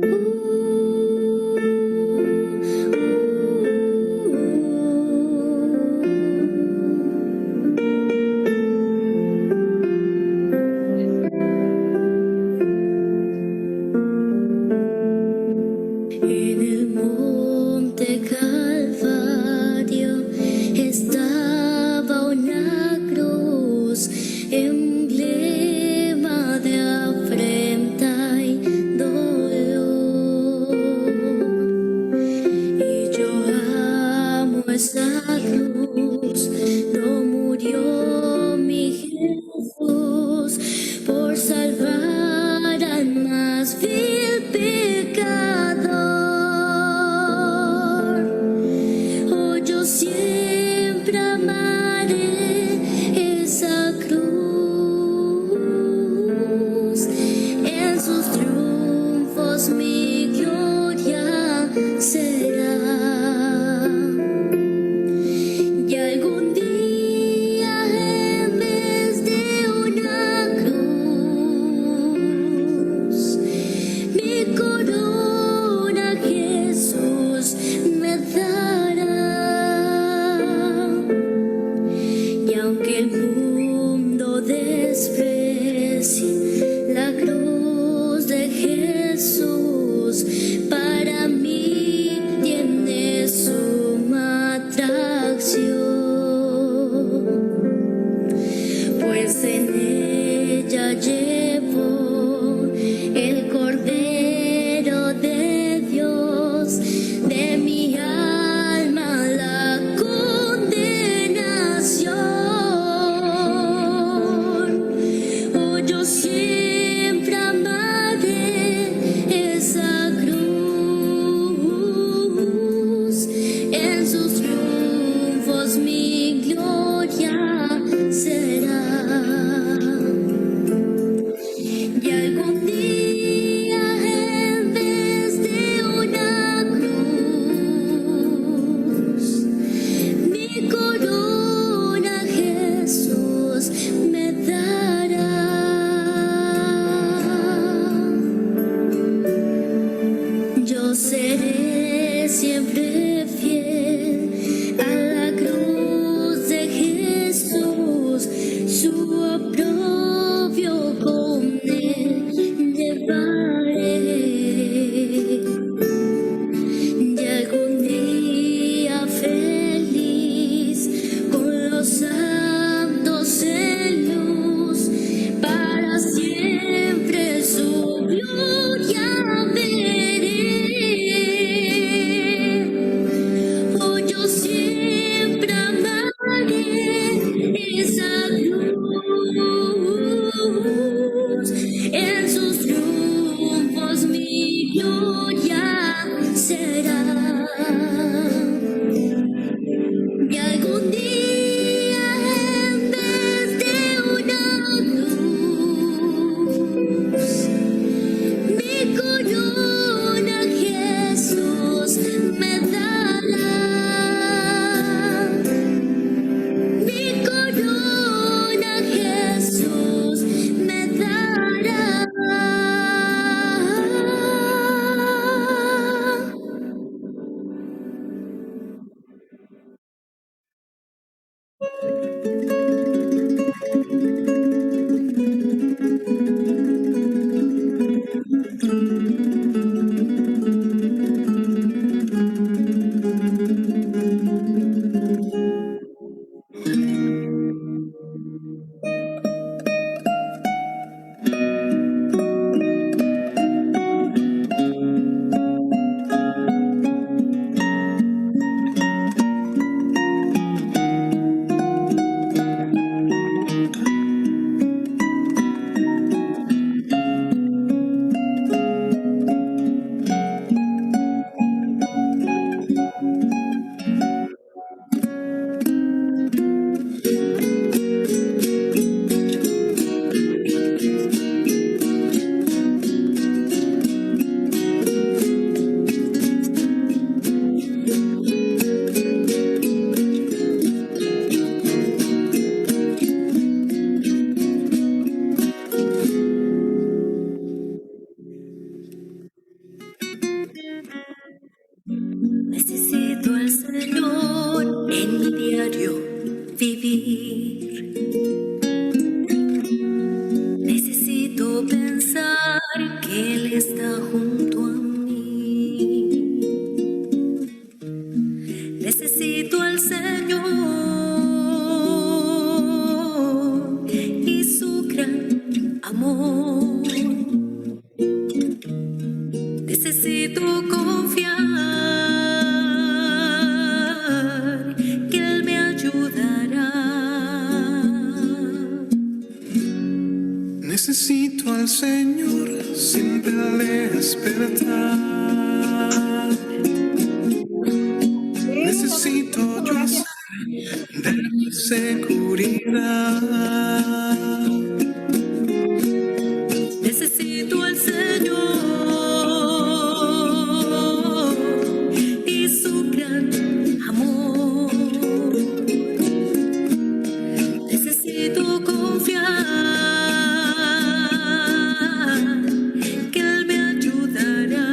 En el monte Calvario estaba una cruz, emblema de afrenta y dolor. Y yo amo esa cruz, no murió mi Jesús por salvar al más vil pecador. Oh, yo siempre amaré esa cruz, en sus triunfos mi gloria será. Y algún día en vez de una cruz, mi corona Jesús me dará. Y aunque el mundo desprecie la cruz de Jesús, para mí tiene suma atracción, pues en ella llevo el Cordero de Dios, de mi alma la condenación. Oh, yo siempre amaré esa cruz, en sus triunfos mi gloria será. Y algún día en vez de una cruz, mi corona Jesús me dará. Yo seré siempre fiel a la cruz de Jesús, su oprobio con él llevaré. Y algún día feliz con los santos en luz, para siempre su gloria veré. Oh, yo siempre amaré esa cruz, en sus triunfos mi gloria será. Y algún día en vez de una cruz, mi corona Jesús me dará. Mi corona Jesús me dará. en mi diario vivir. Necesito pensar que Él está junto a mí. Necesito al Señor y su gran amor. Necesito confiar que Él me ayudará. Necesito al Señor siempre al despertar. Necesito yo hacer de mi seguridad. Necesito al Señor y su gran amor. Necesito confiar que Él me ayudará.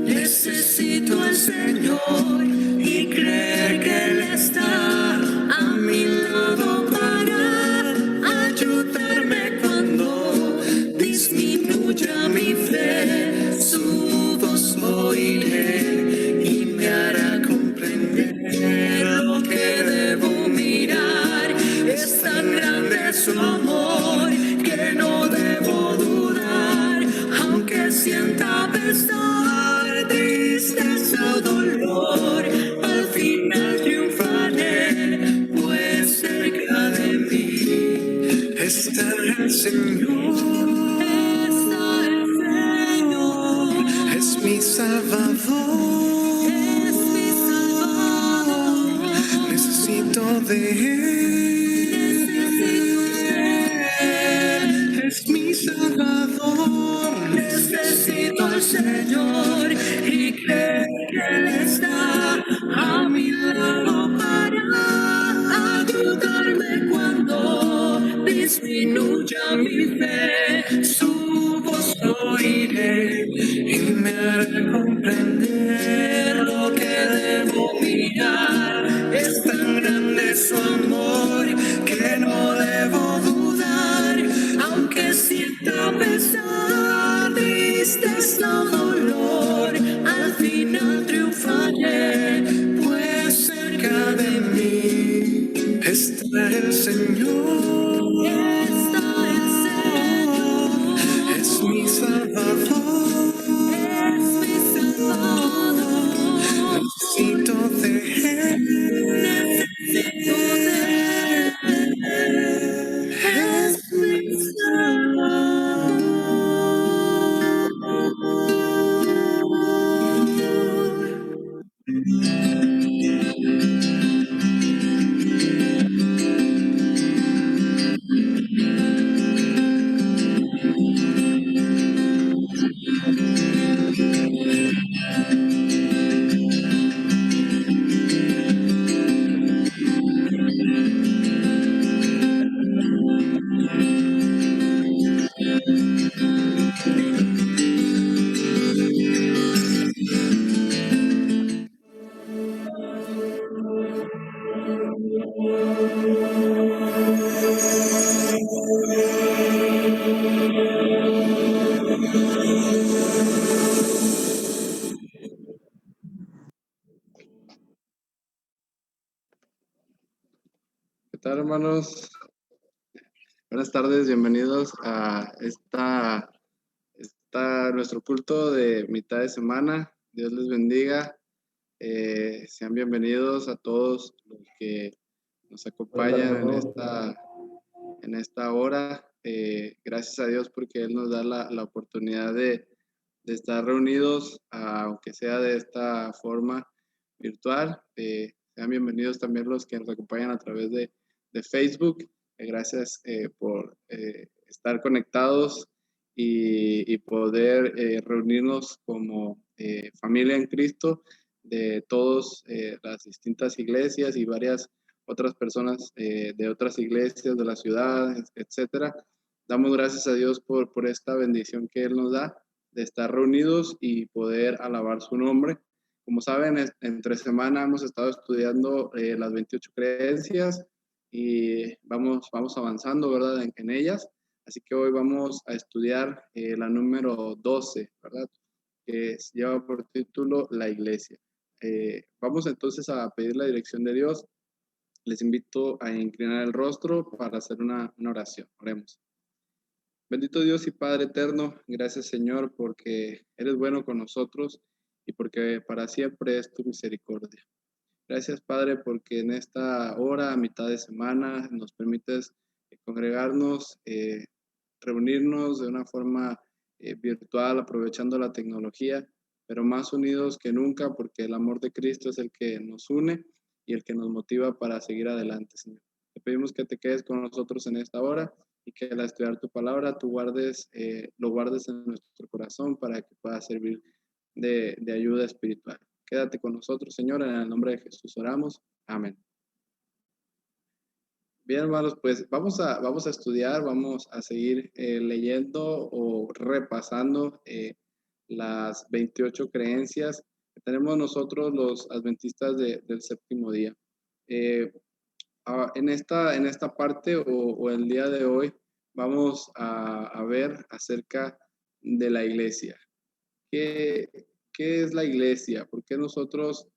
Necesito al Señor y creer que Él está a mi lado para ayudarme cuando disminuya mi fe. Su voz oiré y me hará comprender lo que debo mirar. Es tan grande su amor que no debo dudar, aunque sienta pesar, tristeza o dolor, al final triunfaré, pues cerca de mí Está el Señor, está el Señor. es mi Salvador. Es mi Salvador. Necesito de Él, es mi Salvador. Necesito al Señor y creer que Él está a mi lado para ayudarme cuando disminuya mi fe. Su voz oiré Y me hará comprender lo que debo mirar. es tan grande su amor que no debo dudar, Aunque sienta pesar, tristeza o dolor, al final triunfaré, pues cerca de mí está el Señor, está el Señor. es mi Salvador. Es mi Salvador. Necesito de Él, Necesito de Él. Es mi Salvador. ¿Qué tal, hermanos? Buenas tardes, bienvenidos a nuestro culto de mitad de semana. Dios les bendiga. Sean bienvenidos a todos los que nos acompañan en esta hora. Gracias a Dios porque Él nos da la oportunidad de estar reunidos, aunque sea de esta forma virtual. Sean bienvenidos también los que nos acompañan a través de Facebook. Gracias por estar conectados y poder reunirnos como familia en Cristo de todas las distintas iglesias y varias otras personas de otras iglesias de la ciudad, etcétera. Damos gracias a Dios por esta bendición que Él nos da de estar reunidos y poder alabar su nombre. Como saben, entre semana hemos estado estudiando las 28 creencias y vamos avanzando, ¿verdad? En ellas. Así que hoy vamos a estudiar la número 12, ¿verdad? Que lleva por título La Iglesia. Vamos entonces a pedir la dirección de Dios. Les invito a inclinar el rostro para hacer una oración. Oremos. Bendito Dios y Padre eterno, gracias Señor porque eres bueno con nosotros y porque para siempre es tu misericordia. Gracias Padre porque en esta hora, a mitad de semana, nos permites congregarnos, reunirnos de una forma virtual, aprovechando la tecnología, pero más unidos que nunca porque el amor de Cristo es el que nos une y el que nos motiva para seguir adelante, Señor. Te pedimos que te quedes con nosotros en esta hora y que al estudiar tu palabra tú lo guardes en nuestro corazón para que pueda servir de ayuda espiritual. Quédate con nosotros, Señor, en el nombre de Jesús oramos. Amén. Bien, hermanos, pues vamos a estudiar, vamos a seguir leyendo o repasando las 28 creencias que tenemos nosotros los adventistas del séptimo día. En esta parte o el día de hoy vamos a ver acerca de la iglesia. ¿Qué es la iglesia? ¿Por qué nosotros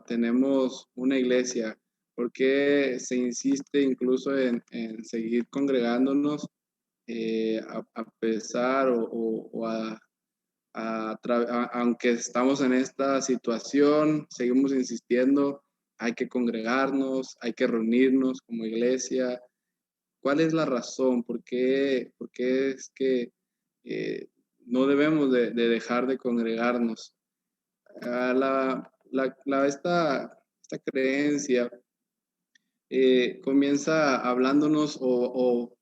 tenemos una iglesia? ¿Por qué se insiste incluso en seguir congregándonos a pesar aunque estamos en esta situación, seguimos insistiendo, hay que congregarnos, hay que reunirnos como iglesia? ¿Cuál es la razón? ¿Por qué es que no debemos de dejar de congregarnos? Esta creencia comienza hablándonos o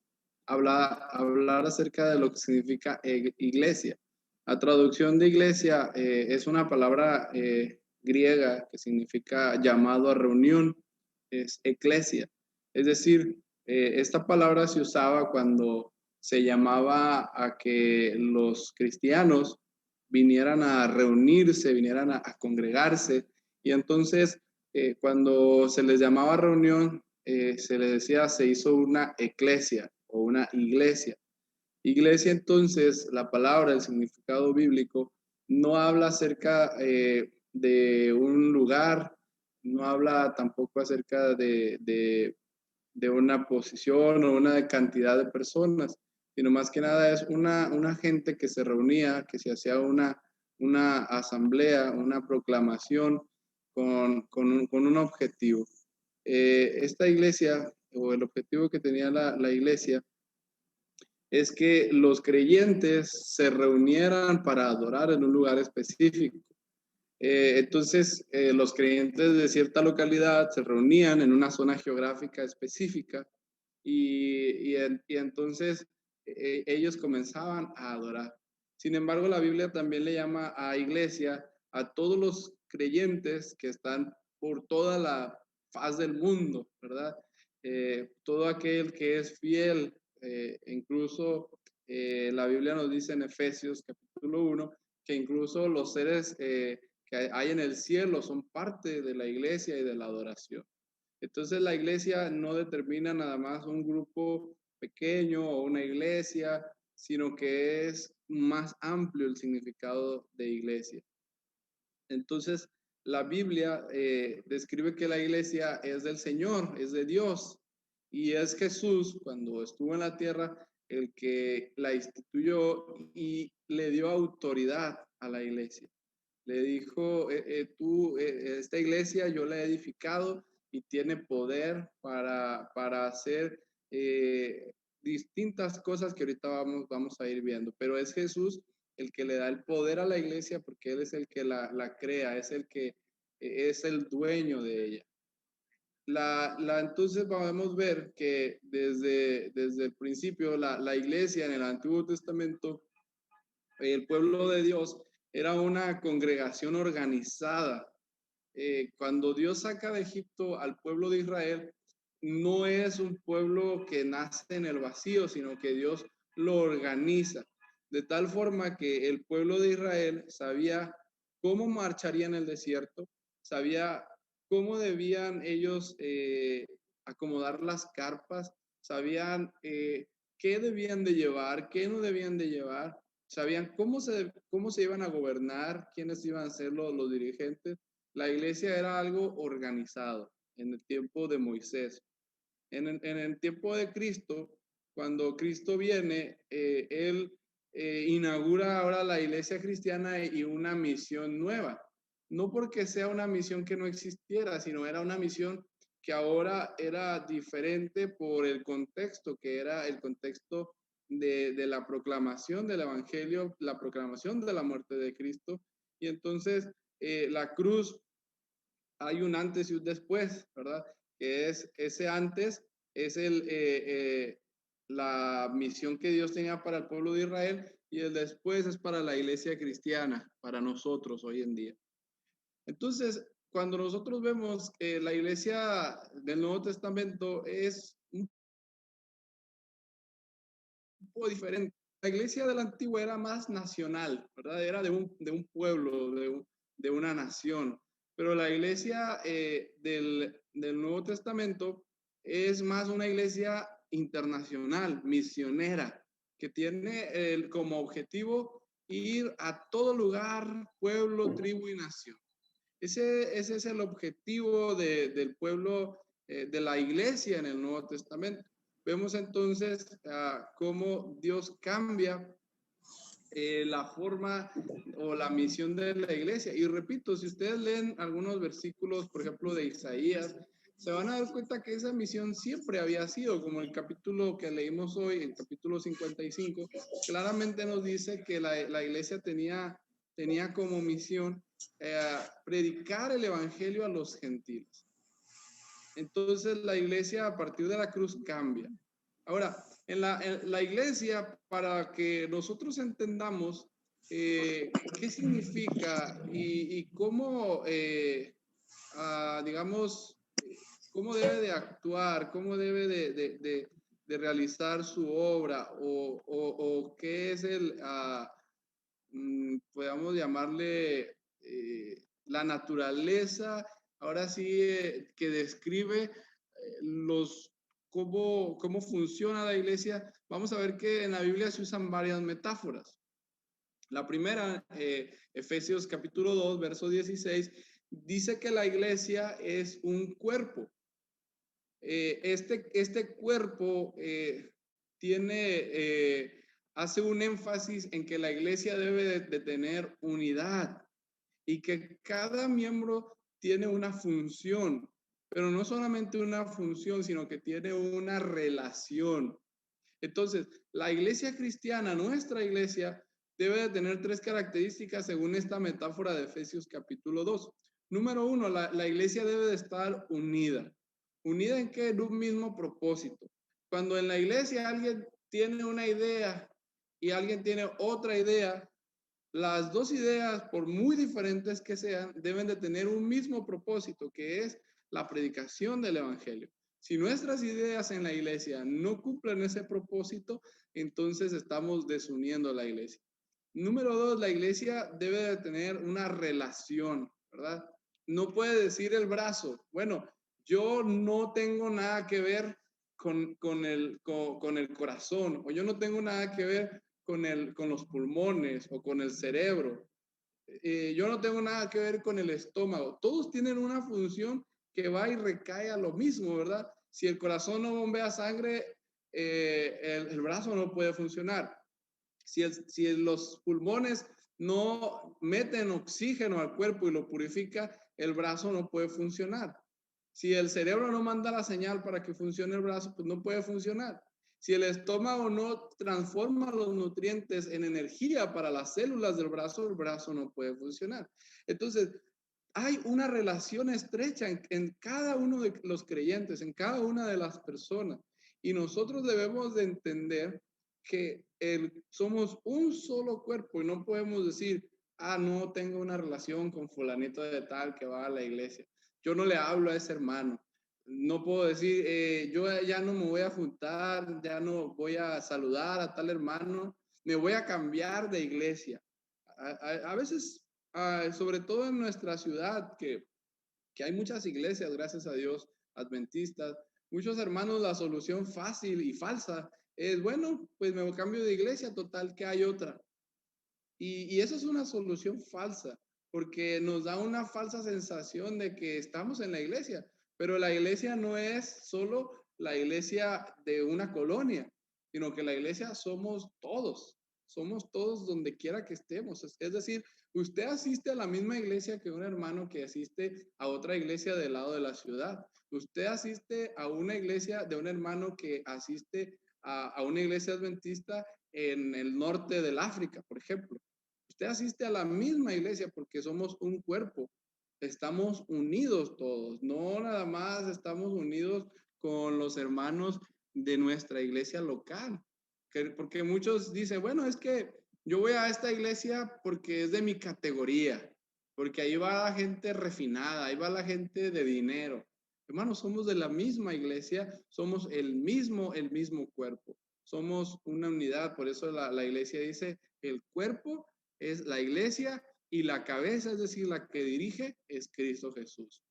hablar acerca de lo que significa iglesia. La traducción de iglesia es una palabra griega que significa llamado a reunión, es eclesia. Es decir, esta palabra se usaba cuando se llamaba a que los cristianos vinieran a reunirse, vinieran a congregarse, y entonces cuando se les llamaba reunión, se les decía, se hizo una eclesia o una iglesia. Iglesia, entonces, la palabra, el significado bíblico, no habla acerca de un lugar, no habla tampoco acerca de una posición o una cantidad de personas, sino más que nada es una gente que se reunía, que se hacía una asamblea, una proclamación con un objetivo. Esta iglesia, o el objetivo que tenía la iglesia, es que los creyentes se reunieran para adorar en un lugar específico. Entonces, los creyentes de cierta localidad se reunían en una zona geográfica específica y entonces ellos comenzaban a adorar. Sin embargo, la Biblia también le llama a iglesia a todos los creyentes que están por toda la faz del mundo, ¿verdad? Todo aquel que es fiel, incluso la Biblia nos dice en Efesios capítulo 1 que incluso los seres que hay en el cielo son parte de la iglesia y de la adoración. Entonces la iglesia no determina nada más un grupo pequeño o una iglesia, sino que es más amplio el significado de iglesia. Entonces la Biblia describe que la iglesia es del Señor, es de Dios, y es Jesús cuando estuvo en la tierra el que la instituyó y le dio autoridad a la iglesia. Le dijo, esta iglesia yo la he edificado y tiene poder para hacer distintas cosas que ahorita vamos a ir viendo. Pero es Jesús el que le da el poder a la iglesia porque Él es el que la crea, es el que es el dueño de ella. Entonces podemos ver que desde el principio la iglesia en el Antiguo Testamento, el pueblo de Dios, era una congregación organizada. Cuando Dios saca de Egipto al pueblo de Israel, no es un pueblo que nace en el vacío, sino que Dios lo organiza. De tal forma que el pueblo de Israel sabía cómo marcharían en el desierto, sabía cómo debían ellos acomodar las carpas, sabían qué debían de llevar, qué no debían de llevar, sabían cómo se iban a gobernar, quiénes iban a ser los dirigentes. La iglesia era algo organizado en el tiempo de Moisés. En el tiempo de Cristo, cuando Cristo viene, Él inaugura ahora la iglesia cristiana y una misión nueva. No porque sea una misión que no existiera, sino era una misión que ahora era diferente por el contexto, que era el contexto de la proclamación del Evangelio, la proclamación de la muerte de Cristo. Y entonces la cruz, hay un antes y un después, ¿verdad? Que es ese antes, es la misión que Dios tenía para el pueblo de Israel, y el después es para la iglesia cristiana, para nosotros hoy en día. Entonces, cuando nosotros vemos que la iglesia del Nuevo Testamento es un poco diferente. La iglesia de la antigua era más nacional, ¿verdad? Era de un pueblo, de una nación. Pero la iglesia del Nuevo Testamento es más una iglesia internacional, misionera, que tiene como objetivo ir a todo lugar, pueblo, tribu y nación. Ese es el objetivo del pueblo, de la iglesia en el Nuevo Testamento. Vemos entonces cómo Dios cambia la forma o la misión de la iglesia. Y repito, si ustedes leen algunos versículos, por ejemplo, de Isaías, se van a dar cuenta que esa misión siempre había sido, como el capítulo que leímos hoy, el capítulo 55, claramente nos dice que la iglesia tenía como misión predicar el evangelio a los gentiles. Entonces la iglesia a partir de la cruz cambia. Ahora, en la iglesia, para que nosotros entendamos qué significa y cómo, digamos, cómo debe de actuar, cómo debe de realizar su obra, o qué es podamos llamarle la naturaleza, ahora sí, que describe cómo funciona la iglesia. Vamos a ver que en la Biblia se usan varias metáforas. La primera, Efesios capítulo 2, verso 16, dice que la iglesia es un cuerpo. Este cuerpo hace un énfasis en que la iglesia debe de tener unidad y que cada miembro tiene una función, pero no solamente una función, sino que tiene una relación. Entonces, la iglesia cristiana, nuestra iglesia, debe de tener 3 características según esta metáfora de Efesios capítulo 2. Número 1, la iglesia debe de estar unida. ¿Unida en qué? En un mismo propósito. Cuando en la iglesia alguien tiene una idea y alguien tiene otra idea, las dos ideas, por muy diferentes que sean, deben de tener un mismo propósito, que es la predicación del evangelio. Si nuestras ideas en la iglesia no cumplen ese propósito, entonces estamos desuniendo la iglesia. Número 2, la iglesia debe de tener una relación, ¿verdad? No puede decir el brazo, bueno, yo no tengo nada que ver con el corazón, o yo no tengo nada que ver con los pulmones o con el cerebro. Yo no tengo nada que ver con el estómago. Todos tienen una función que va y recae a lo mismo, ¿verdad? Si el corazón no bombea sangre, el brazo no puede funcionar. Si los pulmones no meten oxígeno al cuerpo y lo purifica, el brazo no puede funcionar. Si el cerebro no manda la señal para que funcione el brazo, pues no puede funcionar. Si el estómago no transforma los nutrientes en energía para las células del brazo, el brazo no puede funcionar. Entonces, hay una relación estrecha en cada uno de los creyentes, en cada una de las personas. Y nosotros debemos de entender que somos un solo cuerpo y no podemos decir, no tengo una relación con fulanito de tal que va a la iglesia. Yo no le hablo a ese hermano. No puedo decir, yo ya no me voy a juntar, ya no voy a saludar a tal hermano, me voy a cambiar de iglesia. A veces sobre todo en nuestra ciudad, que hay muchas iglesias, gracias a Dios, adventistas, muchos hermanos, la solución fácil y falsa es, bueno, pues me cambio de iglesia, total que hay otra. Y eso es una solución falsa, porque nos da una falsa sensación de que estamos en la iglesia, pero la iglesia no es solo la iglesia de una colonia, sino que la iglesia somos todos donde quiera que estemos. Es decir, usted asiste a la misma iglesia que un hermano que asiste a otra iglesia del lado de la ciudad. Usted asiste a una iglesia de un hermano que asiste a una iglesia adventista en el norte del África, por ejemplo. Usted asiste a la misma iglesia porque somos un cuerpo. Estamos unidos todos, no nada más estamos unidos con los hermanos de nuestra iglesia local. Porque muchos dicen, bueno, es que yo voy a esta iglesia porque es de mi categoría, porque ahí va la gente refinada, ahí va la gente de dinero. Hermanos, somos de la misma iglesia, somos el mismo cuerpo, somos una unidad. Por eso la iglesia dice, el cuerpo es la iglesia y la cabeza, es decir, la que dirige, es Cristo Jesús.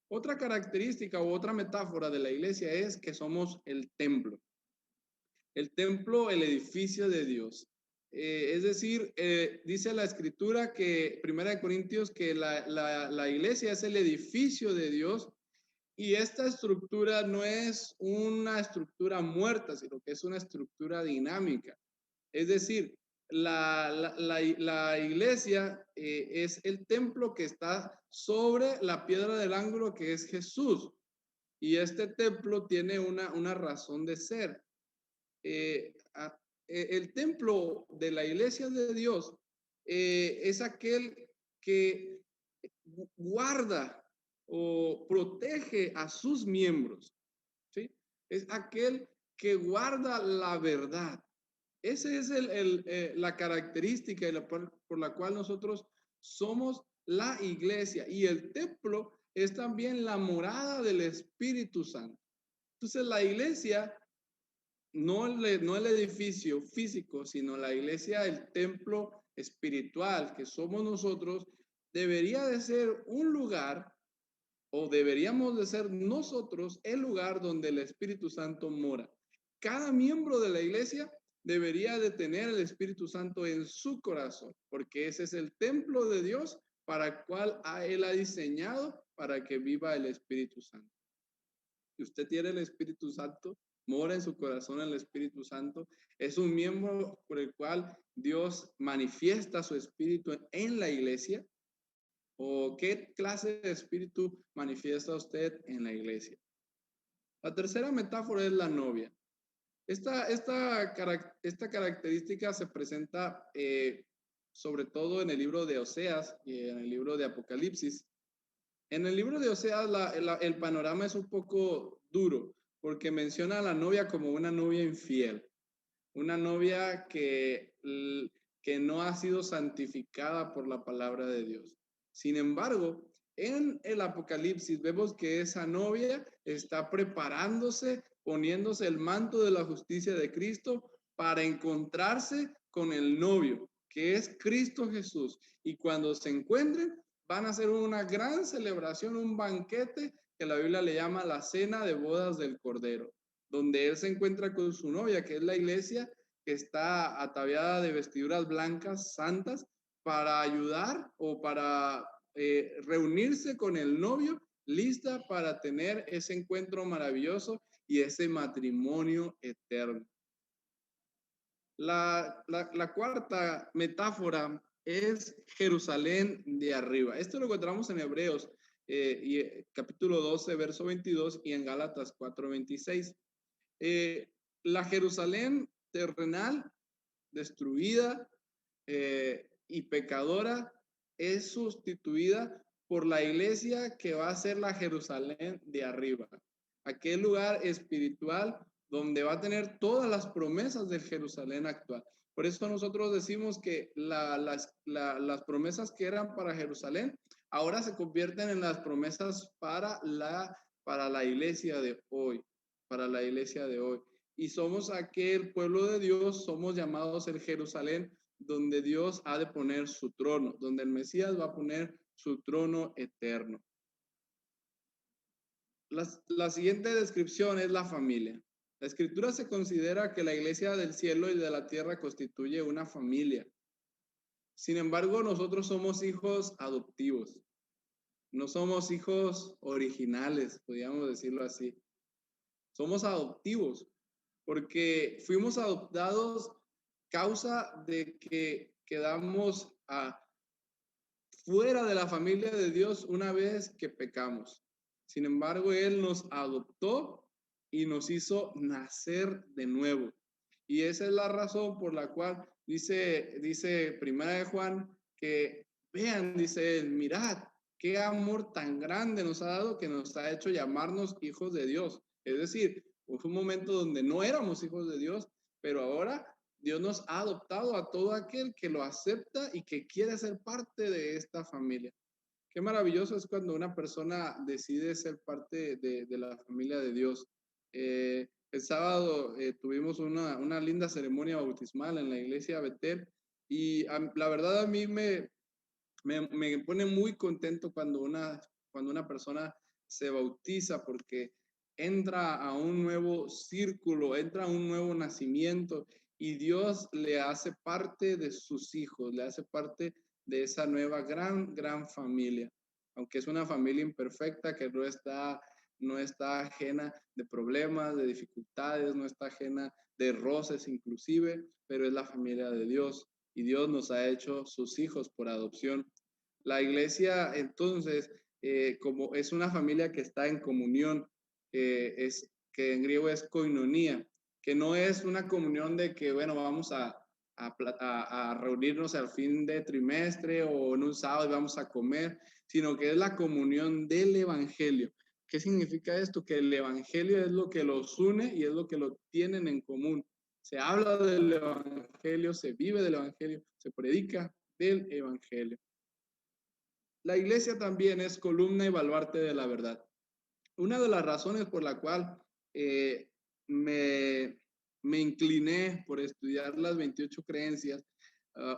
Otra característica u otra metáfora de la iglesia es que somos el templo. El templo, el edificio de Dios. Es decir, dice la escritura que, 1 Corintios, que la iglesia es el edificio de Dios, y esta estructura no es una estructura muerta, sino que es una estructura dinámica. Es decir, la iglesia es el templo que está sobre la piedra del ángulo, que es Jesús. Y este templo tiene una razón de ser. El templo de la iglesia de Dios es aquel que guarda o protege a sus miembros, ¿sí? Es aquel que guarda la verdad. Esa es la característica por la cual nosotros somos la iglesia, y el templo es también la morada del Espíritu Santo. Entonces la iglesia, no el edificio físico, sino la iglesia, el templo espiritual que somos nosotros, debería de ser un lugar, o deberíamos de ser nosotros el lugar donde el Espíritu Santo mora. Cada miembro de la iglesia debería de tener el Espíritu Santo en su corazón, porque ese es el templo de Dios para el cual Él ha diseñado para que viva el Espíritu Santo. Si usted tiene el Espíritu Santo, mora en su corazón el Espíritu Santo, es un miembro por el cual Dios manifiesta su Espíritu en la iglesia. ¿O qué clase de espíritu manifiesta usted en la iglesia? La tercera metáfora es la novia. Esta característica se presenta sobre todo en el libro de Oseas y en el libro de Apocalipsis. En el libro de Oseas el panorama es un poco duro, porque menciona a la novia como una novia infiel, una novia que no ha sido santificada por la palabra de Dios. Sin embargo, en el Apocalipsis vemos que esa novia está preparándose, poniéndose el manto de la justicia de Cristo para encontrarse con el novio, que es Cristo Jesús. Y cuando se encuentren, van a hacer una gran celebración, un banquete que la Biblia le llama la cena de bodas del Cordero, donde él se encuentra con su novia, que es la iglesia, que está ataviada de vestiduras blancas, santas, para ayudar o para reunirse con el novio, lista para tener ese encuentro maravilloso y ese matrimonio eterno. La cuarta metáfora es Jerusalén de arriba. Esto lo encontramos en Hebreos capítulo 12, verso 22, y en Gálatas 4, 26. La Jerusalén terrenal, destruida y pecadora, es sustituida por la iglesia que va a ser la Jerusalén de arriba, aquel lugar espiritual donde va a tener todas las promesas del Jerusalén actual. Por eso nosotros decimos que las promesas que eran para Jerusalén ahora se convierten en las promesas para la iglesia de hoy, para la iglesia de hoy. Y somos aquel pueblo de Dios, somos llamados el Jerusalén donde Dios ha de poner su trono, donde el Mesías va a poner su trono eterno. La siguiente descripción es la familia. La Escritura se considera que la iglesia del cielo y de la tierra constituye una familia. Sin embargo, nosotros somos hijos adoptivos. No somos hijos originales, podríamos decirlo así. Somos adoptivos porque fuimos adoptados causa de que quedamos fuera de la familia de Dios una vez que pecamos. Sin embargo, Él nos adoptó y nos hizo nacer de nuevo. Y esa es la razón por la cual dice Primera de Juan que vean, dice él, mirad, qué amor tan grande nos ha dado que nos ha hecho llamarnos hijos de Dios. Es decir, fue un momento donde no éramos hijos de Dios, pero ahora Dios nos ha adoptado a todo aquel que lo acepta y que quiere ser parte de esta familia. Qué maravilloso es cuando una persona decide ser parte de la familia de Dios. El sábado tuvimos una linda ceremonia bautismal en la iglesia Betel y la verdad a mí me pone muy contento cuando una persona se bautiza porque entra a un nuevo círculo, entra a un nuevo nacimiento y Dios le hace parte de sus hijos, le hace parte de esa nueva gran familia. Aunque es una familia imperfecta que no está ajena de problemas, de dificultades, no está ajena de roces inclusive, pero es la familia de Dios y Dios nos ha hecho sus hijos por adopción. La iglesia, entonces, como es una familia que está en comunión, que en griego es koinonía, que no es una comunión de que, bueno, vamos a reunirnos al fin de trimestre o en un sábado y vamos a comer, sino que es la comunión del evangelio. ¿Qué significa esto? Que el evangelio es lo que los une y es lo que lo tienen en común. Se habla del evangelio, se vive del evangelio, se predica del evangelio. La iglesia también es columna y baluarte de la verdad. Una de las razones por la cual eh, me, me incliné por estudiar las 28 creencias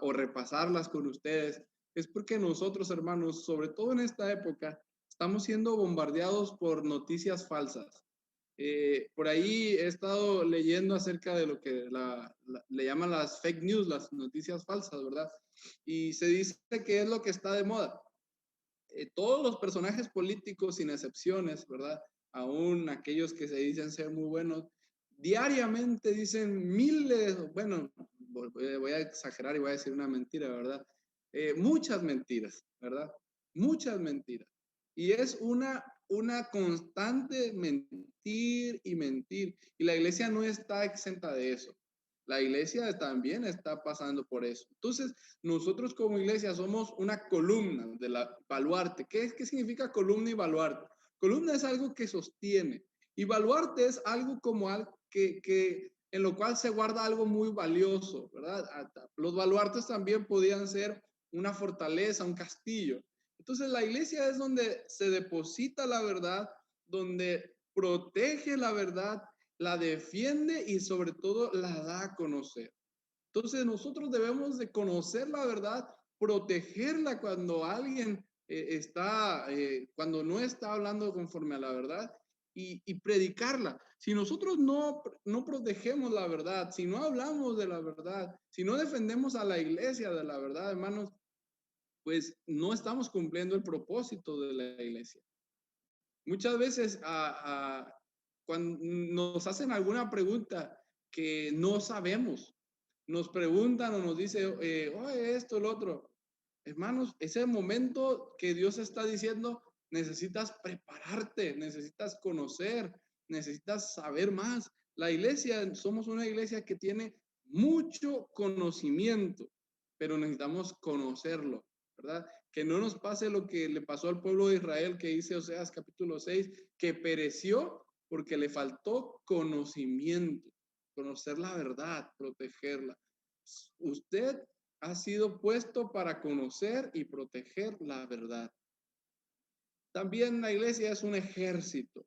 o repasarlas con ustedes es porque nosotros, hermanos, sobre todo en esta época, estamos siendo bombardeados por noticias falsas. Por ahí he estado leyendo acerca de lo que le llaman las fake news, las noticias falsas, ¿verdad? Y se dice que es lo que está de moda. Todos los personajes políticos, sin excepciones, ¿verdad? Aún aquellos que se dicen ser muy buenos, diariamente dicen miles, bueno, voy a exagerar y voy a decir una mentira, ¿verdad? Muchas mentiras, ¿verdad? Muchas mentiras. Y es una constante mentir y mentir. Y la iglesia no está exenta de eso. La iglesia también está pasando por eso. Entonces, nosotros como iglesia somos una columna de la baluarte. ¿Qué significa columna y baluarte? Columna es algo que sostiene y baluarte es algo como algo que en lo cual se guarda algo muy valioso, ¿verdad? Los baluartes también podían ser una fortaleza, un castillo. Entonces, la iglesia es donde se deposita la verdad, donde protege la verdad, la defiende y sobre todo la da a conocer. Entonces nosotros debemos de conocer la verdad, protegerla cuando alguien cuando no está hablando conforme a la verdad y predicarla. Si nosotros no protegemos la verdad, si no hablamos de la verdad, si no defendemos a la iglesia de la verdad, hermanos, pues no estamos cumpliendo el propósito de la iglesia. Muchas veces cuando nos hacen alguna pregunta que no sabemos, nos preguntan o nos dice, oye, esto, lo otro. Hermanos, ese momento que Dios está diciendo, necesitas prepararte, necesitas conocer, necesitas saber más. La iglesia, somos una iglesia que tiene mucho conocimiento, pero necesitamos conocerlo, ¿verdad? Que no nos pase lo que le pasó al pueblo de Israel, que dice Oseas capítulo 6, que pereció porque le faltó conocimiento, conocer la verdad, protegerla. Usted ha sido puesto para conocer y proteger la verdad. También la iglesia es un ejército,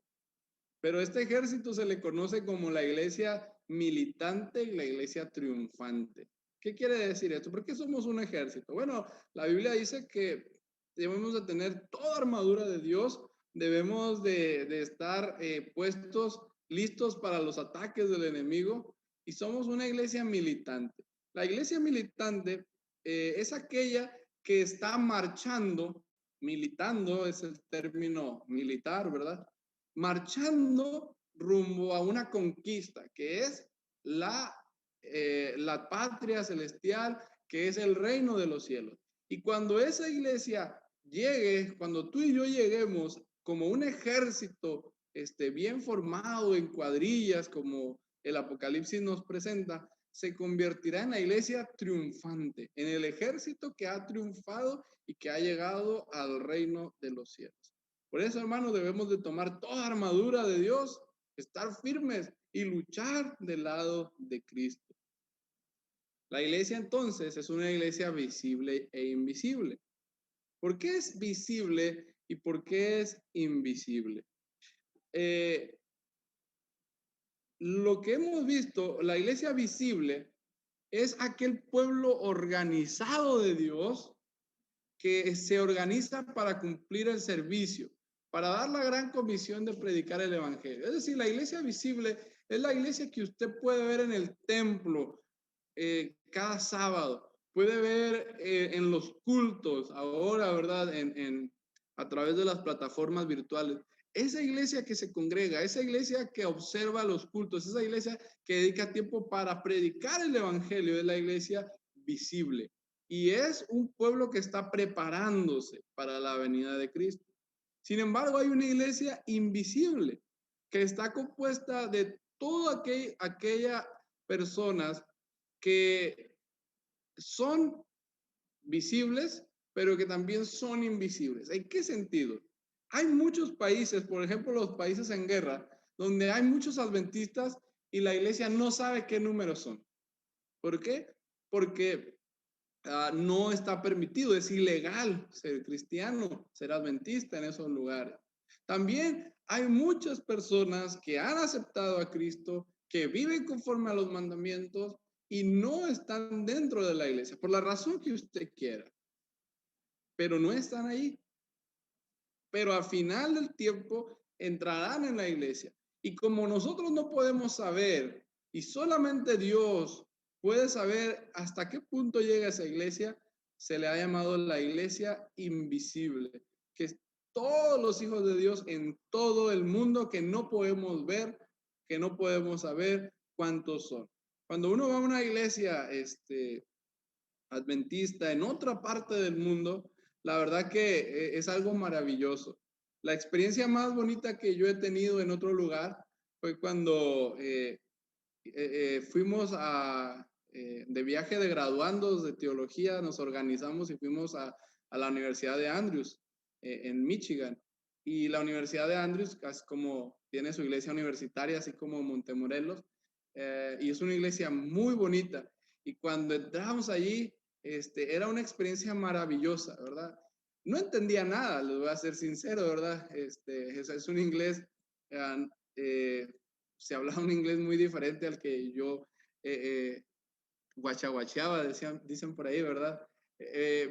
pero este ejército se le conoce como la iglesia militante y la iglesia triunfante. ¿Qué quiere decir esto? ¿Por qué somos un ejército? Bueno, la Biblia dice que debemos de tener toda armadura de Dios, debemos de estar puestos, listos para los ataques del enemigo, y somos una iglesia militante. La iglesia militante es aquella que está marchando, militando es el término militar, ¿verdad? Marchando rumbo a una conquista, que es la patria celestial, que es el reino de los cielos. Y cuando esa iglesia llegue, cuando tú y yo lleguemos como un ejército bien formado en cuadrillas, como el Apocalipsis nos presenta, se convertirá en la iglesia triunfante, en el ejército que ha triunfado y que ha llegado al reino de los cielos. Por eso, hermanos, debemos de tomar toda armadura de Dios, estar firmes y luchar del lado de Cristo. La iglesia entonces es una iglesia visible e invisible. ¿Por qué es visible y por qué es invisible? Lo que hemos visto, la iglesia visible es aquel pueblo organizado de Dios que se organiza para cumplir el servicio, para dar la gran comisión de predicar el evangelio. Es decir, la iglesia visible es la iglesia que usted puede ver en el templo cada sábado, puede ver en los cultos ahora, ¿verdad? A través de las plataformas virtuales. Esa iglesia que se congrega, esa iglesia que observa los cultos, esa iglesia que dedica tiempo para predicar el evangelio, es la iglesia visible. Y es un pueblo que está preparándose para la venida de Cristo. Sin embargo, hay una iglesia invisible que está compuesta de todas aquellas personas que son visibles, pero que también son invisibles. ¿En qué sentido? Hay muchos países, por ejemplo, los países en guerra, donde hay muchos adventistas y la iglesia no sabe qué números son. ¿Por qué? Porque no está permitido, es ilegal ser cristiano, ser adventista en esos lugares. También hay muchas personas que han aceptado a Cristo, que viven conforme a los mandamientos y no están dentro de la iglesia, por la razón que usted quiera, pero no están ahí. Pero al final del tiempo entrarán en la iglesia. Y como nosotros no podemos saber, y solamente Dios puede saber hasta qué punto llega esa iglesia, se le ha llamado la iglesia invisible, que es todos los hijos de Dios en todo el mundo que no podemos ver, que no podemos saber cuántos son. Cuando uno va a una iglesia adventista en otra parte del mundo, la verdad que es algo maravilloso. La experiencia más bonita que yo he tenido en otro lugar fue cuando fuimos de viaje de graduandos de teología, nos organizamos y fuimos a la Universidad de Andrews en Michigan. Y la Universidad de Andrews, casi como tiene su iglesia universitaria, así como Montemorelos, y es una iglesia muy bonita. Y cuando entramos allí, era una experiencia maravillosa, ¿verdad? No entendía nada, les voy a ser sincero, ¿verdad? Es un inglés, se hablaba un inglés muy diferente al que yo guachaguacheaba, dicen por ahí, ¿verdad?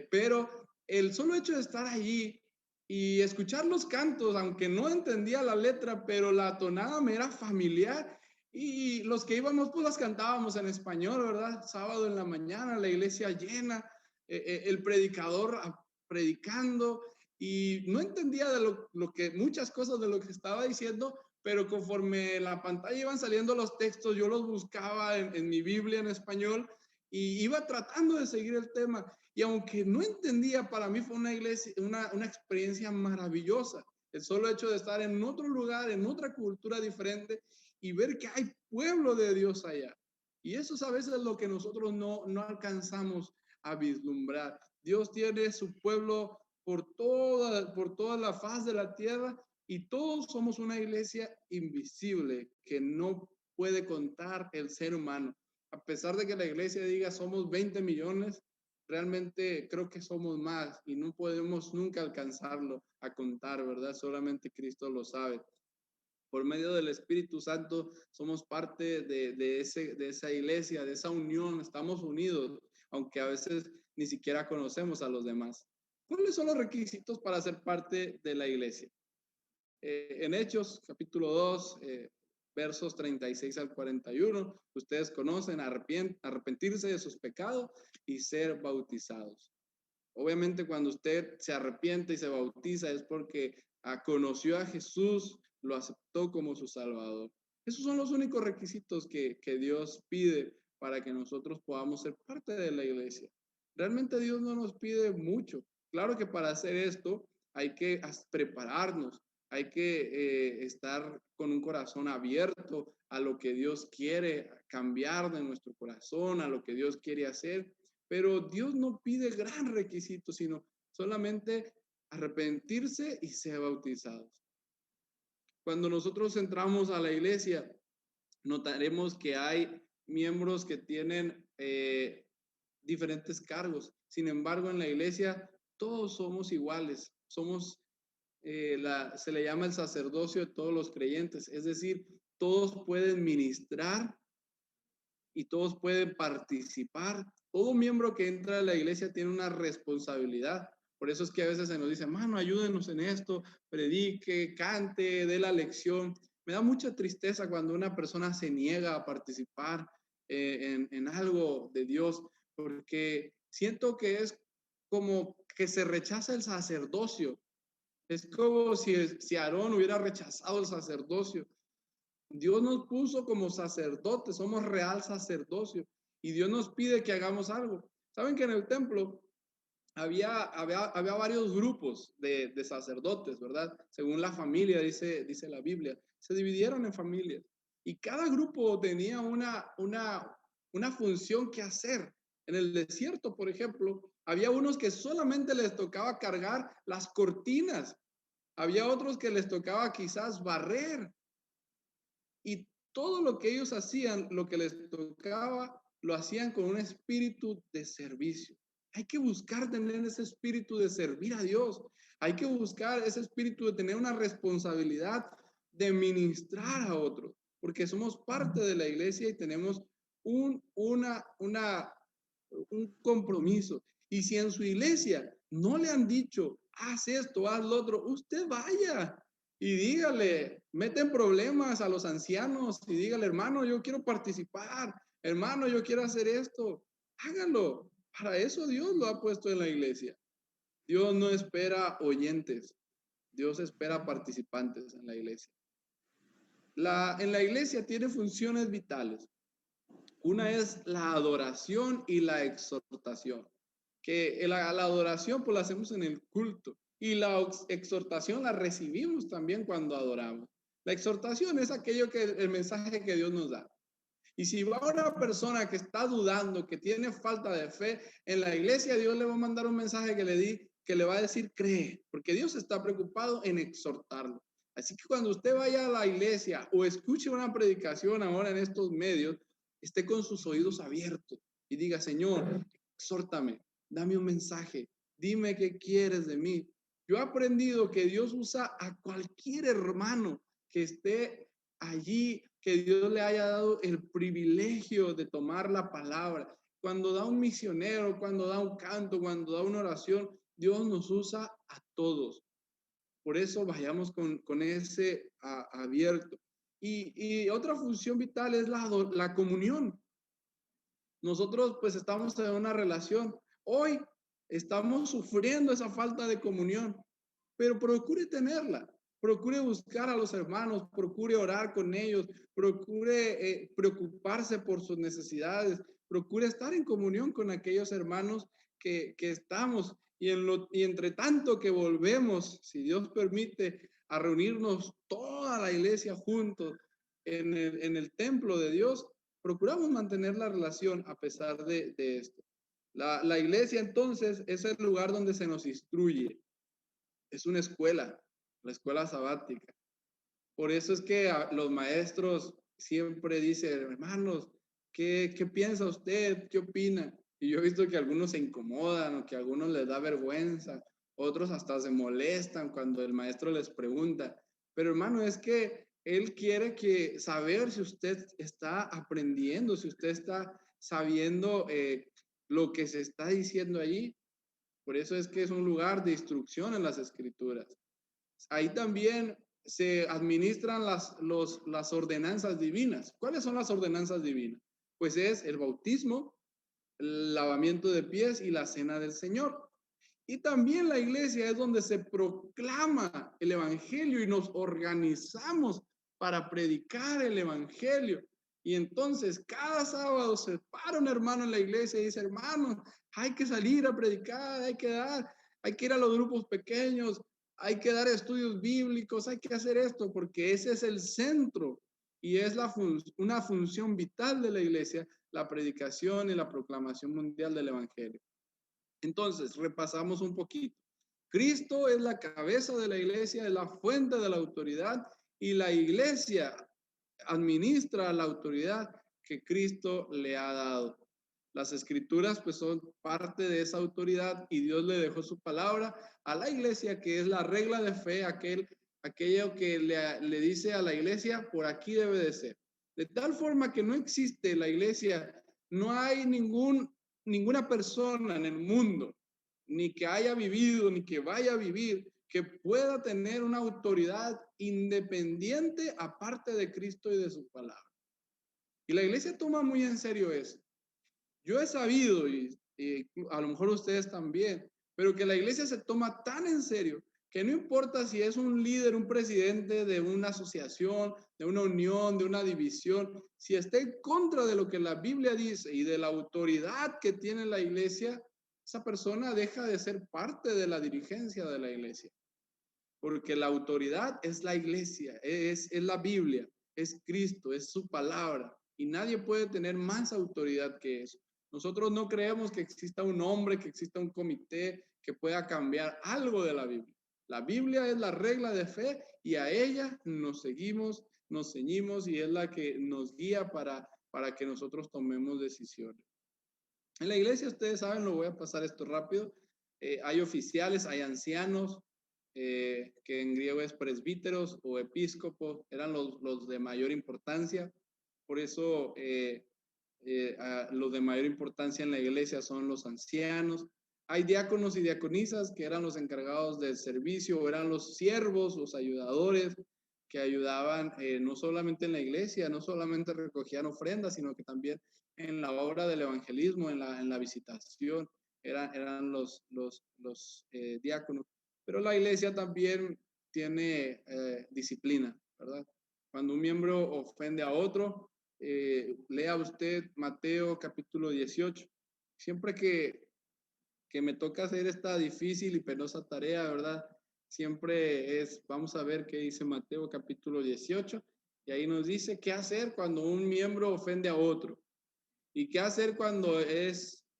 Pero el solo hecho de estar allí y escuchar los cantos, aunque no entendía la letra, pero la tonada me era familiar y los que íbamos pues las cantábamos en español, ¿verdad? Sábado en la mañana, la iglesia llena, el predicador predicando y no entendía de lo que muchas cosas de lo que estaba diciendo, pero conforme la pantalla iban saliendo los textos, yo los buscaba en mi Biblia en español y iba tratando de seguir el tema. Y aunque no entendía, para mí fue una experiencia maravillosa. El solo hecho de estar en otro lugar, en otra cultura diferente y ver que hay pueblo de Dios allá. Y eso es a veces lo que nosotros no alcanzamos a vislumbrar. Dios tiene su pueblo por toda la faz de la tierra y todos somos una iglesia invisible que no puede contar el ser humano. A pesar de que la iglesia diga somos 20 millones, realmente creo que somos más y no podemos nunca alcanzarlo a contar, ¿verdad? Solamente Cristo lo sabe. Por medio del Espíritu Santo somos parte de esa iglesia, de esa unión, estamos unidos aunque a veces ni siquiera conocemos a los demás. ¿Cuáles son los requisitos para ser parte de la iglesia? En Hechos, capítulo 2, versos 36 al 41, ustedes conocen, arrepentirse de sus pecados y ser bautizados. Obviamente cuando usted se arrepiente y se bautiza es porque conoció a Jesús, lo aceptó como su Salvador. Esos son los únicos requisitos que Dios pide para que nosotros podamos ser parte de la iglesia. Realmente Dios no nos pide mucho. Claro que para hacer esto hay que prepararnos, hay que estar con un corazón abierto a lo que Dios quiere cambiar de nuestro corazón, a lo que Dios quiere hacer. Pero Dios no pide gran requisito, sino solamente arrepentirse y ser bautizados. Cuando nosotros entramos a la iglesia, notaremos que hay miembros que tienen diferentes cargos. Sin embargo, en la iglesia todos somos iguales. Se le llama el sacerdocio de todos los creyentes. Es decir, todos pueden ministrar y todos pueden participar. Todo miembro que entra a la iglesia tiene una responsabilidad. Por eso es que a veces se nos dice, mano, ayúdenos en esto, predique, cante, dé la lección. Me da mucha tristeza cuando una persona se niega a participar en algo de Dios, porque siento que es como que se rechaza el sacerdocio. Es como si Aarón hubiera rechazado el sacerdocio. Dios nos puso como sacerdotes, somos real sacerdocio y Dios nos pide que hagamos algo. Saben que en el templo había varios grupos de sacerdotes, ¿verdad? Según la familia, dice la Biblia, se dividieron en familias y cada grupo tenía una función que hacer. En el desierto, por ejemplo, había unos que solamente les tocaba cargar las cortinas, había otros que les tocaba quizás barrer. Y todo lo que ellos hacían, lo que les tocaba, lo hacían con un espíritu de servicio. Hay que buscar tener ese espíritu de servir a Dios. Hay que buscar ese espíritu de tener una responsabilidad de ministrar a otros, porque somos parte de la iglesia y tenemos un compromiso. Y si en su iglesia no le han dicho, haz esto, haz lo otro, usted vaya y dígale, meten problemas a los ancianos y dígale, hermano, yo quiero participar, hermano, yo quiero hacer esto, hágalo. Para eso Dios lo ha puesto en la iglesia. Dios no espera oyentes, Dios espera participantes en la iglesia. En la iglesia tiene funciones vitales. Una es la adoración y la exhortación. Que la adoración pues la hacemos en el culto y la exhortación la recibimos también cuando adoramos. La exhortación es el mensaje que Dios nos da. Y si va una persona que está dudando, que tiene falta de fe en la iglesia, Dios le va a mandar un mensaje que le va a decir, cree, porque Dios está preocupado en exhortarlo. Así que cuando usted vaya a la iglesia o escuche una predicación ahora en estos medios, esté con sus oídos abiertos y diga, Señor, exhórtame, dame un mensaje, dime qué quieres de mí. Yo he aprendido que Dios usa a cualquier hermano que esté allí, que Dios le haya dado el privilegio de tomar la palabra. Cuando da un misionero, cuando da un canto, cuando da una oración, Dios nos usa a todos. Por eso vayamos con ese abierto. Y otra función vital es la comunión. Nosotros pues estamos en una relación. Hoy estamos sufriendo esa falta de comunión, pero procure tenerla. Procure buscar a los hermanos, procure orar con ellos, procure preocuparse por sus necesidades, procure estar en comunión con aquellos hermanos que estamos. Y entre tanto que volvemos, si Dios permite, a reunirnos toda la iglesia juntos en el templo de Dios, procuramos mantener la relación a pesar de esto. La iglesia entonces es el lugar donde se nos instruye. Es una escuela, la escuela sabática. Por eso es que los maestros siempre dicen, hermanos, ¿qué piensa usted? ¿Qué opina? Y yo he visto que algunos se incomodan o que a algunos les da vergüenza, otros hasta se molestan cuando el maestro les pregunta. Pero hermano, es que él quiere saber si usted está aprendiendo, si usted está sabiendo lo que se está diciendo allí. Por eso es que es un lugar de instrucción en las Escrituras. Ahí también se administran las ordenanzas divinas. ¿Cuáles son las ordenanzas divinas? Pues es el bautismo, el lavamiento de pies y la cena del Señor. Y también la iglesia es donde se proclama el evangelio y nos organizamos para predicar el evangelio. Y entonces cada sábado se para un hermano en la iglesia y dice, hermano, hay que salir a predicar, hay que ir a los grupos pequeños, hay que dar estudios bíblicos, hay que hacer esto, porque ese es el centro y es una función vital de la iglesia, la predicación y la proclamación mundial del evangelio. Entonces, repasamos un poquito. Cristo es la cabeza de la iglesia, es la fuente de la autoridad y la iglesia administra la autoridad que Cristo le ha dado. Las escrituras pues son parte de esa autoridad y Dios le dejó su palabra a la iglesia, que es la regla de fe, aquello que le dice a la iglesia, por aquí debe de ser. De tal forma que no existe la iglesia, no hay ninguna persona en el mundo, ni que haya vivido, ni que vaya a vivir, que pueda tener una autoridad independiente aparte de Cristo y de su palabra. Y la iglesia toma muy en serio eso. Yo he sabido, y a lo mejor ustedes también, pero que la iglesia se toma tan en serio que no importa si es un líder, un presidente de una asociación, de una unión, de una división, si está en contra de lo que la Biblia dice y de la autoridad que tiene la iglesia, esa persona deja de ser parte de la dirigencia de la iglesia. Porque la autoridad es la iglesia, es la Biblia, es Cristo, es su palabra. Y nadie puede tener más autoridad que eso. Nosotros no creemos que exista un hombre, que exista un comité que pueda cambiar algo de la Biblia. La Biblia es la regla de fe y a ella nos seguimos, nos ceñimos y es la que nos guía para que nosotros tomemos decisiones. En la iglesia, ustedes saben, lo voy a pasar esto rápido, hay oficiales, hay ancianos, que en griego es presbíteros o episcopos, eran los de mayor importancia. Por eso los de mayor importancia en la iglesia son los ancianos. Hay diáconos y diaconisas que eran los encargados del servicio, o eran los siervos, los ayudadores, que ayudaban no solamente en la iglesia, no solamente recogían ofrendas, sino que también en la obra del evangelismo, en la visitación, eran los diáconos. Pero la iglesia también tiene disciplina, ¿verdad? Cuando un miembro ofende a otro, lea usted Mateo capítulo 18. Siempre que me toca hacer esta difícil y penosa tarea, ¿verdad? Siempre vamos a ver qué dice Mateo capítulo 18, y ahí nos dice qué hacer cuando un miembro ofende a otro, y qué hacer cuando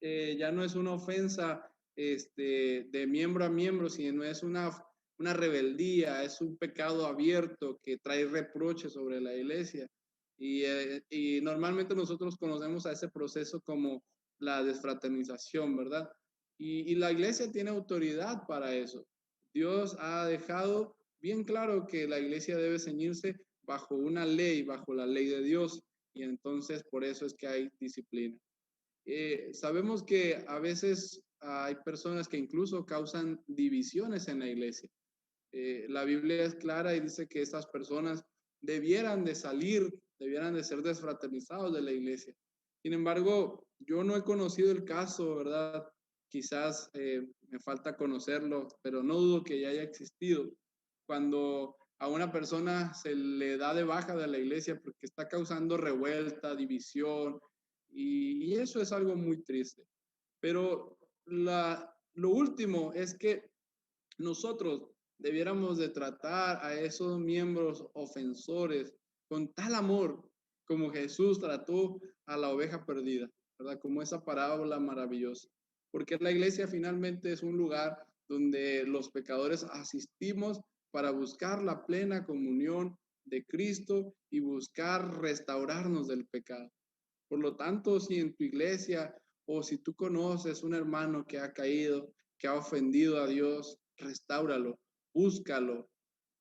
ya no es una ofensa de miembro a miembro, sino es una rebeldía, es un pecado abierto que trae reproches sobre la iglesia. Y normalmente nosotros conocemos a ese proceso como la desfraternización, ¿verdad? Y la iglesia tiene autoridad para eso. Dios ha dejado bien claro que la iglesia debe ceñirse bajo una ley, bajo la ley de Dios, y entonces por eso es que hay disciplina. Sabemos que a veces hay personas que incluso causan divisiones en la iglesia. La Biblia es clara y dice que estas personas debieran de ser desfraternizados de la iglesia. Sin embargo, yo no he conocido el caso, ¿verdad? Quizás me falta conocerlo, pero no dudo que ya haya existido. Cuando a una persona se le da de baja de la iglesia porque está causando revuelta, división, y eso es algo muy triste. Pero lo último es que nosotros debiéramos de tratar a esos miembros ofensores con tal amor como Jesús trató a la oveja perdida, ¿verdad? Como esa parábola maravillosa. Porque la iglesia finalmente es un lugar donde los pecadores asistimos para buscar la plena comunión de Cristo y buscar restaurarnos del pecado. Por lo tanto, si en tu iglesia o si tú conoces un hermano que ha caído, que ha ofendido a Dios, restáuralo, búscalo,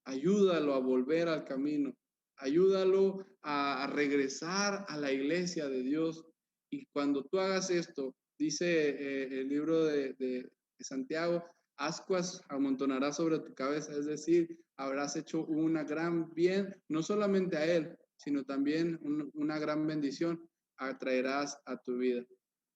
ayúdalo a volver al camino, ayúdalo a regresar a la iglesia de Dios. Y cuando tú hagas esto, Dice el libro de Santiago, ascuas amontonarás sobre tu cabeza, es decir, habrás hecho una gran bien, no solamente a él, sino también una gran bendición atraerás a tu vida.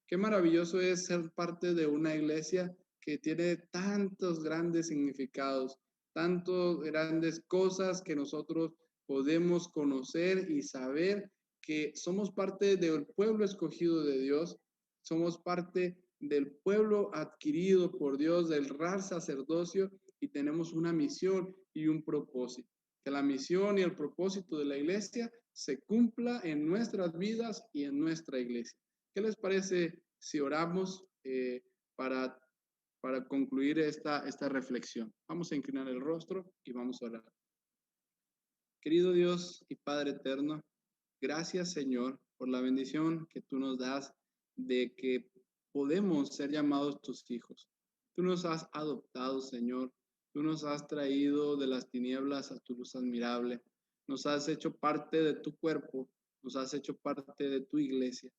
Qué maravilloso es ser parte de una iglesia que tiene tantos grandes significados, tantas grandes cosas que nosotros podemos conocer y saber que somos parte del pueblo escogido de Dios, somos parte del pueblo adquirido por Dios, del real sacerdocio, y tenemos una misión y un propósito. Que la misión y el propósito de la iglesia se cumpla en nuestras vidas y en nuestra iglesia. ¿Qué les parece si oramos para, para concluir esta reflexión? Vamos a inclinar el rostro y vamos a orar. Querido Dios y Padre eterno, gracias Señor por la bendición que tú nos das de que podemos ser llamados tus hijos. Tú nos has adoptado, Señor. Tú nos has traído de las tinieblas a tu luz admirable. Nos has hecho parte de tu cuerpo. Nos has hecho parte de tu iglesia.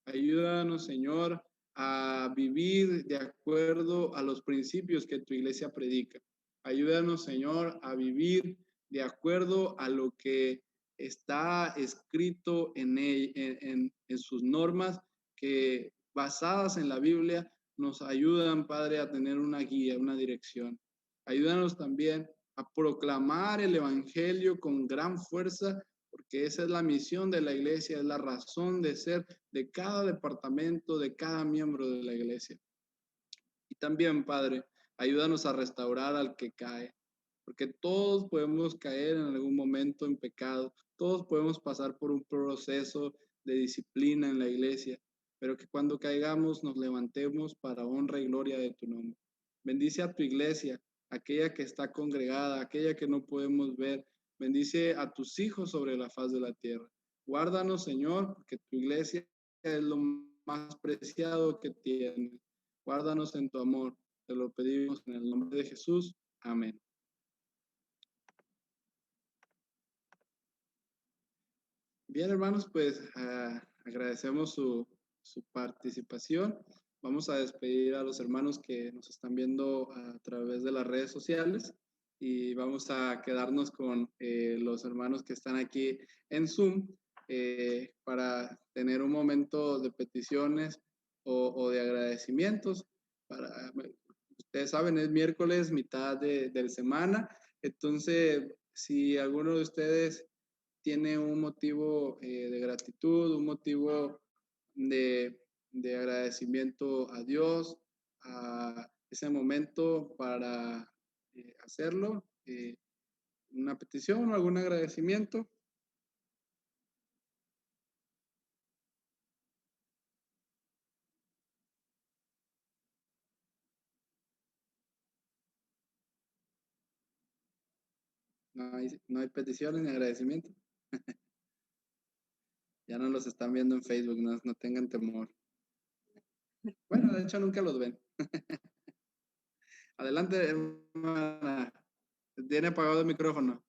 Ayúdanos, Señor, a vivir de acuerdo a los principios que tu iglesia predica. Ayúdanos, Señor, a vivir de acuerdo a lo que está escrito en sus normas, que basadas en la Biblia nos ayudan, Padre, a tener una guía, una dirección. Ayúdanos también a proclamar el Evangelio con gran fuerza, porque esa es la misión de la iglesia, es la razón de ser de cada departamento, de cada miembro de la iglesia. Y también, Padre, ayúdanos a restaurar al que cae, porque todos podemos caer en algún momento en pecado, todos podemos pasar por un proceso de disciplina en la iglesia, pero que cuando caigamos nos levantemos para honra y gloria de tu nombre. Bendice a tu iglesia, aquella que está congregada, aquella que no podemos ver. Bendice a tus hijos sobre la faz de la tierra. Guárdanos, Señor, porque tu iglesia es lo más preciado que tienes. Guárdanos en tu amor. Te lo pedimos en el nombre de Jesús. Amén. Bien, hermanos, pues agradecemos su participación. Vamos a despedir a los hermanos que nos están viendo a través de las redes sociales y vamos a quedarnos con los hermanos que están aquí en Zoom para tener un momento de peticiones o de agradecimientos. Ustedes saben, es miércoles, mitad de semana, entonces si alguno de ustedes tiene un motivo de gratitud, un motivo de agradecimiento a Dios, a ese momento para hacerlo, una petición o algún agradecimiento. No hay peticiones ni agradecimiento. Ya no los están viendo en Facebook, no tengan temor. Bueno, de hecho nunca los ven. Adelante, hermana. Tiene apagado el micrófono.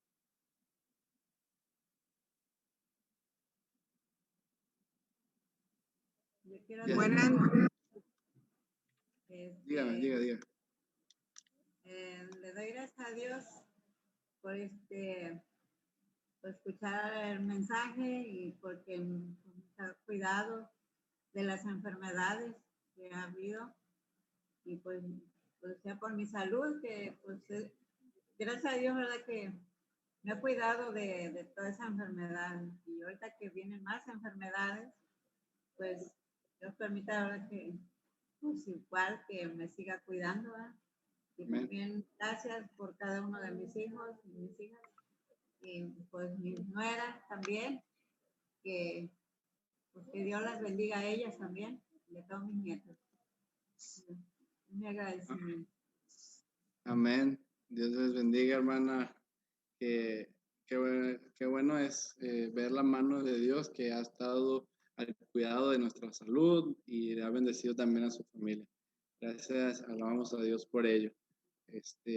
Buenas. Diga. Le doy gracias a Dios por por escuchar el mensaje y porque me ha cuidado de las enfermedades que ha habido y pues sea por mi salud que gracias a Dios, verdad que me ha cuidado de toda esa enfermedad y ahorita que vienen más enfermedades, pues Dios permita, verdad que pues igual que me siga cuidando, ¿verdad? Y también gracias por cada uno de mis hijos y mis hijas. Y pues mi nuera también, que Dios las bendiga a ellas también, y a todos mis nietos. Mi agradecimiento. Amén. Dios les bendiga, hermana. Qué bueno es ver la mano de Dios que ha estado al cuidado de nuestra salud y ha bendecido también a su familia. Gracias, alabamos a Dios por ello.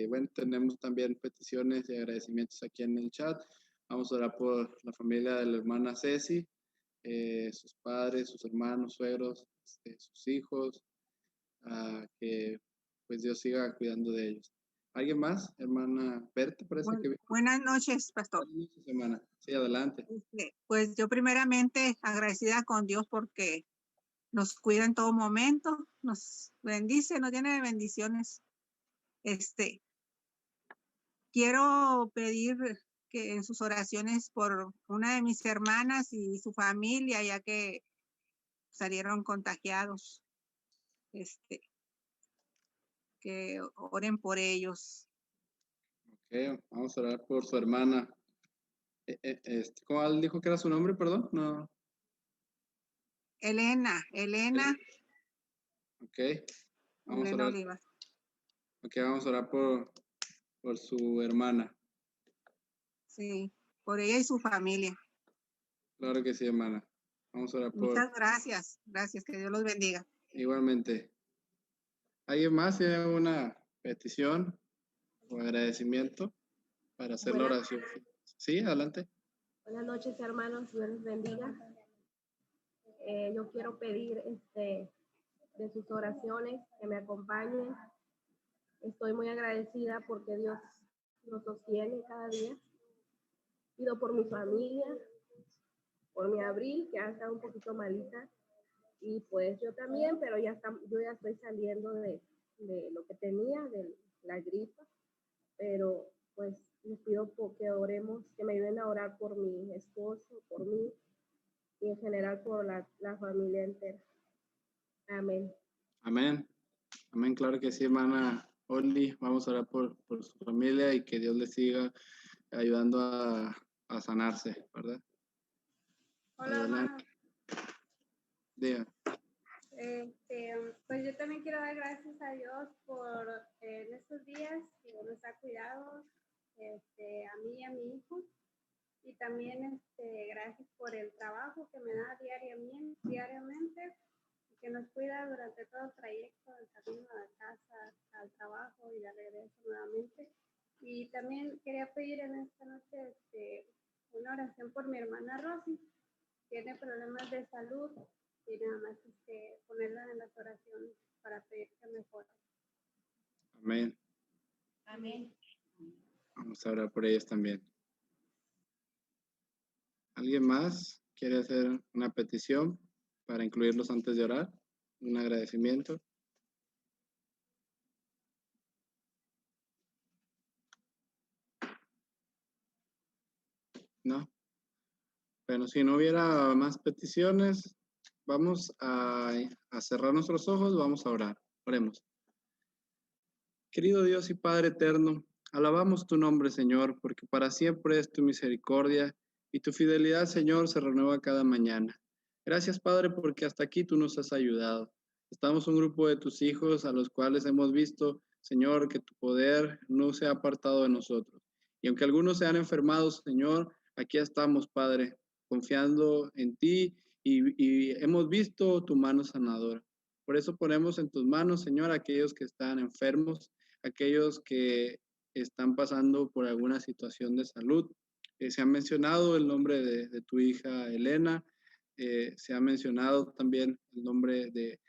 Bueno, tenemos también peticiones y agradecimientos aquí en el chat. Vamos a orar por la familia de la hermana Ceci, sus padres, sus hermanos, suegros, sus hijos, que pues Dios siga cuidando de ellos. ¿Alguien más? Hermana Berta, parece que... Buenas noches, pastor. Buenas noches, hermana. Sí, adelante. Pues yo primeramente agradecida con Dios porque nos cuida en todo momento, nos bendice, nos llena de bendiciones. Quiero pedir que en sus oraciones por una de mis hermanas y su familia, ya que salieron contagiados, que oren por ellos. Ok, vamos a orar por su hermana. ¿Cuál dijo que era su nombre, perdón? No. Elena Ok, vamos a Elena orar. Olivas. Ok, vamos a orar por su hermana. Sí, por ella y su familia. Claro que sí, hermana. Vamos a orar por... Muchas gracias, que Dios los bendiga. Igualmente. ¿Alguien más tiene alguna petición o agradecimiento para hacer la oración? Sí, adelante. Buenas noches, hermanos. Dios les bendiga. Yo quiero pedir de sus oraciones que me acompañen. Estoy muy agradecida porque Dios nos sostiene cada día. Pido por mi familia, por mi Abril, que ha estado un poquito malita, y pues yo también, pero yo ya estoy saliendo de lo que tenía, de la gripa, pero pues les pido que oremos, que me ayuden a orar por mi esposo, por mí, y en general por la familia entera. Amén. Amén. Amén, claro que sí, hermana Oli. Vamos a orar por su familia y que Dios les siga ayudando a sanarse, ¿verdad? Hola, Adelante. Diga. Pues yo también quiero dar gracias a Dios por en estos días que nos ha cuidado, a mí y a mi hijo, y también gracias por el trabajo que me da diariamente y que nos cuida durante todo el trayecto del camino a la casa, al trabajo y de regreso nuevamente. Y también quería pedir en esta noche una oración por mi hermana Rosy. Tiene problemas de salud y nada más ponerla en las oraciones para pedir que mejore. Amén. Amén. Vamos a orar por ellos también. ¿Alguien más quiere hacer una petición para incluirlos antes de orar? Un agradecimiento. No. Bueno, si no hubiera más peticiones, vamos a cerrar nuestros ojos, vamos a orar. Oremos. Querido Dios y Padre eterno, alabamos tu nombre, Señor, porque para siempre es tu misericordia y tu fidelidad, Señor, se renueva cada mañana. Gracias, Padre, porque hasta aquí tú nos has ayudado. Estamos un grupo de tus hijos a los cuales hemos visto, Señor, que tu poder no se ha apartado de nosotros. Y aunque algunos se han enfermado, Señor, aquí estamos, Padre, confiando en ti y hemos visto tu mano sanadora. Por eso ponemos en tus manos, Señor, a aquellos que están enfermos, aquellos que están pasando por alguna situación de salud. Se ha mencionado el nombre de tu hija Elena, se ha mencionado también el nombre de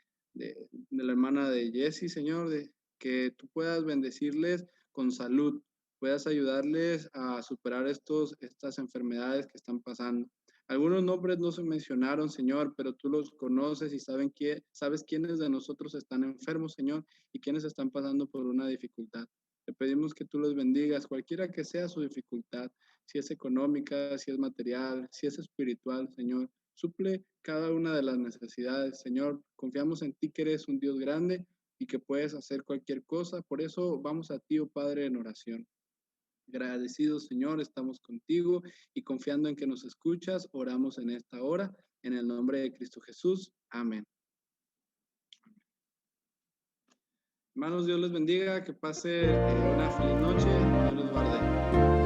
la hermana de Jessie, Señor, que tú puedas bendecirles con salud, puedas ayudarles a superar estas enfermedades que están pasando. Algunos nombres no se mencionaron, Señor, pero tú los conoces y sabes quiénes de nosotros están enfermos, Señor, y quiénes están pasando por una dificultad. Te pedimos que tú los bendigas, cualquiera que sea su dificultad, si es económica, si es material, si es espiritual, Señor. Suple cada una de las necesidades, Señor. Confiamos en ti que eres un Dios grande y que puedes hacer cualquier cosa. Por eso vamos a ti, oh Padre, en oración. Agradecidos, Señor, estamos contigo y confiando en que nos escuchas, oramos en esta hora, en el nombre de Cristo Jesús. Amén. Hermanos, Dios les bendiga, que pase una feliz noche, Dios los guarde.